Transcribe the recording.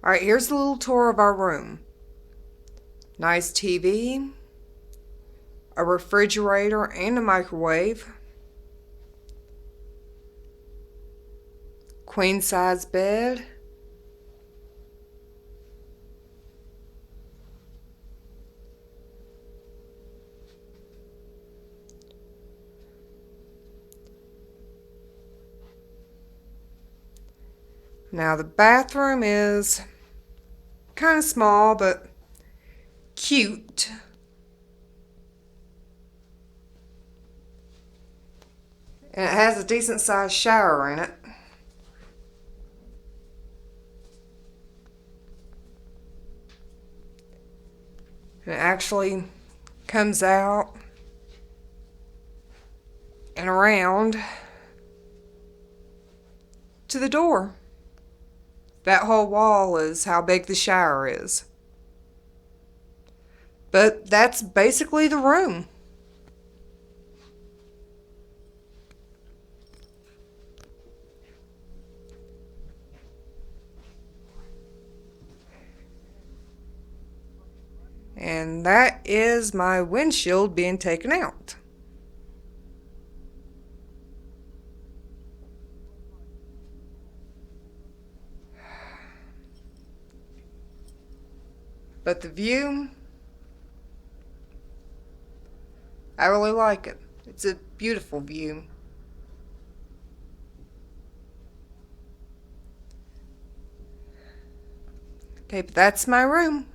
Alright, here's a little tour of our room. Nice TV, a refrigerator and a microwave, queen size bed, now the bathroom is kind of small but cute. And it has a decent sized shower in it. And it actually comes out and around to the door. That whole wall is how big the shower is. But that's basically the room. And that is my windshield being taken out. But the view, I really like it. It's a beautiful view. Okay, but that's my room.